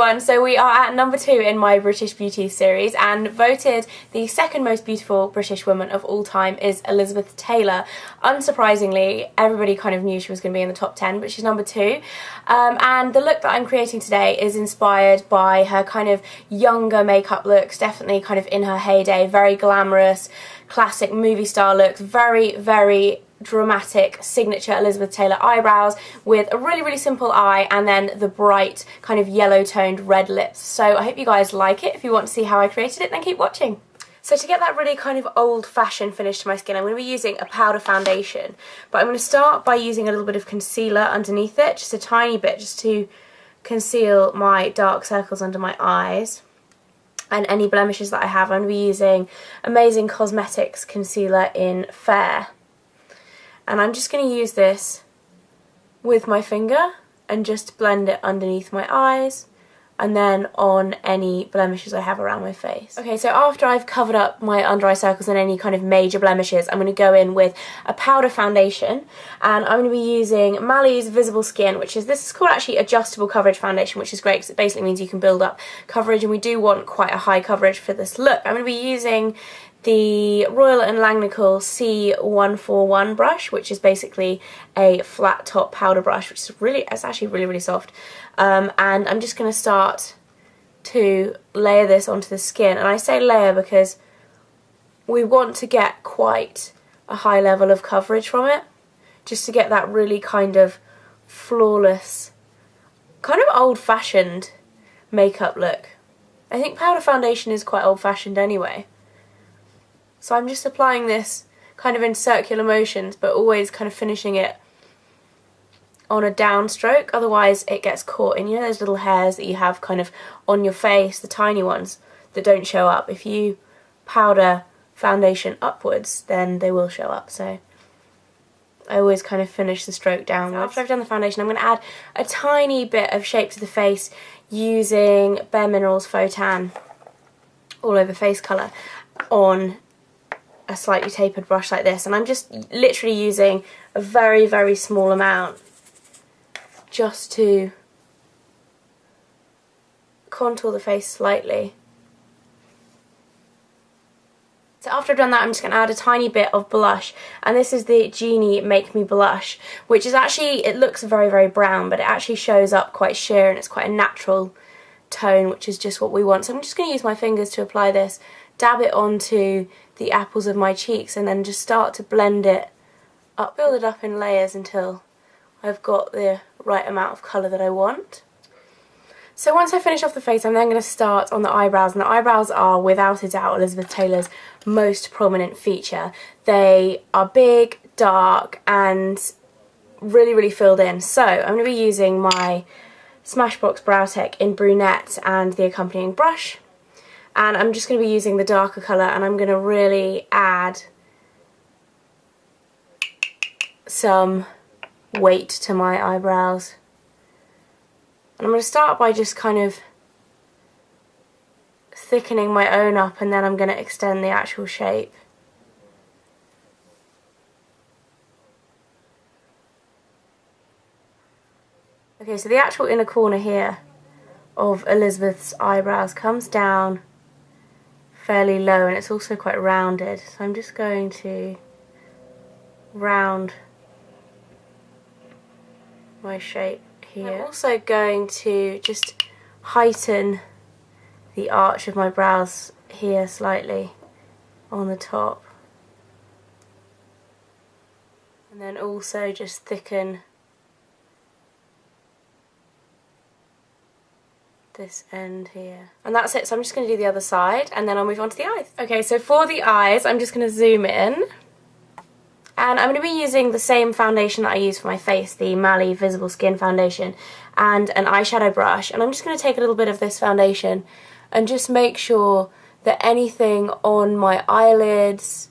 everyone, so we are at number 2 in my British Beauty series, and voted the second most beautiful British woman of all time is Elizabeth Taylor. Unsurprisingly, everybody kind of knew she was going to be in the top 10, but she's number 2. And the look that I'm creating today is inspired by her kind of younger makeup looks, definitely kind of in her heyday, very glamorous, classic movie star looks, very, very dramatic signature Elizabeth Taylor eyebrows with a really, really simple eye, and then the bright kind of yellow toned red lips. So I hope you guys like it. If you want to see how I created it, then keep watching. So to get that really kind of old-fashioned finish to my skin, I'm going to be using a powder foundation, but I'm going to start by using a little bit of concealer underneath it, just a tiny bit, just to conceal my dark circles under my eyes and any blemishes that I have. I'm going to be using Amazing Cosmetics concealer in Fair. And I'm just going to use this with my finger and just blend it underneath my eyes and then on any blemishes I have around my face. Okay, so after I've covered up my under eye circles and any kind of major blemishes, I'm going to go in with a powder foundation, and I'm going to be using Mali's Visible Skin, this is called actually Adjustable Coverage Foundation, which is great because it basically means you can build up coverage, and we do want quite a high coverage for this look. I'm going to be using the Royal & Langnickel C141 brush, which is basically a flat top powder brush, which is it's actually really, really soft. And I'm just going to start to layer this onto the skin. And I say layer because we want to get quite a high level of coverage from it, just to get that really kind of flawless, kind of old-fashioned makeup look. I think powder foundation is quite old-fashioned anyway. So I'm just applying this kind of in circular motions, but always kind of finishing it on a downstroke, otherwise it gets caught in, those little hairs that you have kind of on your face, the tiny ones that don't show up. If you powder foundation upwards, then they will show up, so I always kind of finish the stroke downwards. So after I've done the foundation, I'm going to add a tiny bit of shape to the face using Bare Minerals Faux Tan All Over Face Colour on a slightly tapered brush like this, and I'm just literally using a very, very small amount just to contour the face slightly. So after I've done that, I'm just going to add a tiny bit of blush, and this is the Genie Make Me Blush, which is actually, it looks very, very brown, but it actually shows up quite sheer and it's quite a natural tone, which is just what we want. So I'm just going to use my fingers to apply this, dab it onto the apples of my cheeks, and then just start to blend it up, build it up in layers until I've got the right amount of colour that I want. So once I finish off the face, I'm then going to start on the eyebrows, and the eyebrows are without a doubt Elizabeth Taylor's most prominent feature. They are big, dark, and really, really filled in. So I'm going to be using my Smashbox Brow Tech in brunette and the accompanying brush. And I'm just going to be using the darker colour, and I'm going to really add some weight to my eyebrows. And I'm going to start by just kind of thickening my own up, and then I'm going to extend the actual shape. Okay, so the actual inner corner here of Elizabeth's eyebrows comes down fairly low, and it's also quite rounded, so I'm just going to round my shape here. I'm also going to just heighten the arch of my brows here slightly on the top, and then also just thicken this end here. And that's it, so I'm just going to do the other side and then I'll move on to the eyes. Okay, so for the eyes, I'm just going to zoom in, and I'm going to be using the same foundation that I use for my face, the Mali Visible Skin foundation, and an eyeshadow brush, and I'm just going to take a little bit of this foundation and just make sure that anything on my eyelids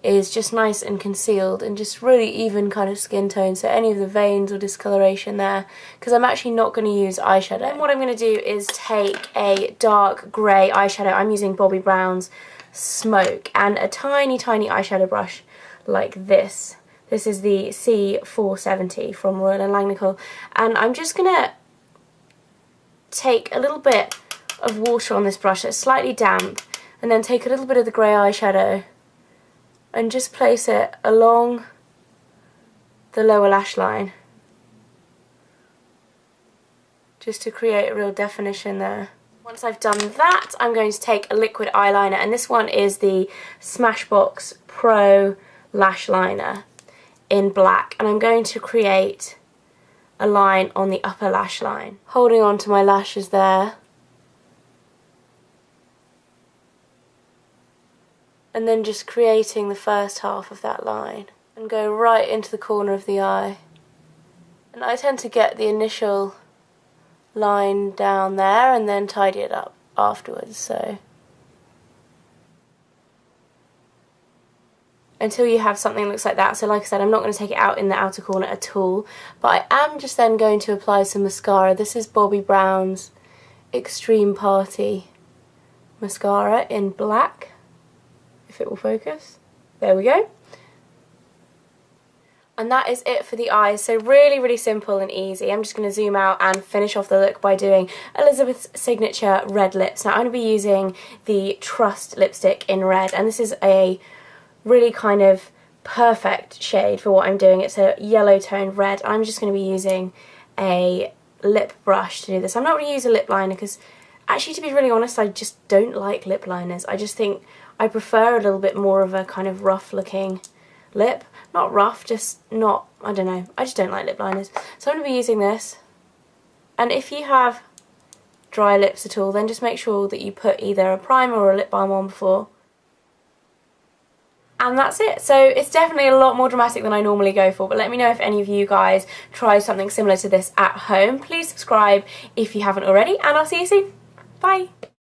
is just nice and concealed and just really even kind of skin tone, so any of the veins or discoloration there, because I'm actually not going to use eyeshadow. Then what I'm going to do is take a dark grey eyeshadow. I'm using Bobbi Brown's Smoke, and a tiny, tiny eyeshadow brush like this. This is the C470 from Royal & Langnickel, and I'm just going to take a little bit of water on this brush that's slightly damp, and then take a little bit of the grey eyeshadow and just place it along the lower lash line, just to create a real definition there. Once I've done that, I'm going to take a liquid eyeliner, and this one is the Smashbox Pro Lash Liner in black, and I'm going to create a line on the upper lash line, holding on to my lashes there, and then just creating the first half of that line and go right into the corner of the eye. And I tend to get the initial line down there and then tidy it up afterwards, so until you have something that looks like that. So like I said, I'm not going to take it out in the outer corner at all, but I am just then going to apply some mascara. This is Bobbi Brown's Extreme Party mascara in black, if it will focus. There we go. And that is it for the eyes. So really, really simple and easy. I'm just going to zoom out and finish off the look by doing Elizabeth's signature red lips. Now I'm going to be using the Trust lipstick in red, and this is a really kind of perfect shade for what I'm doing. It's a yellow toned red. I'm just going to be using a lip brush to do this. I'm not going to use a lip liner because actually, to be really honest, I just don't like lip liners. I just think I prefer a little bit more of a kind of rough looking lip. Not rough, just not, I don't know, I just don't like lip liners. So I'm going to be using this, and if you have dry lips at all, then just make sure that you put either a primer or a lip balm on before. And that's it. So it's definitely a lot more dramatic than I normally go for, but let me know if any of you guys try something similar to this at home. Please subscribe if you haven't already, and I'll see you soon. Bye!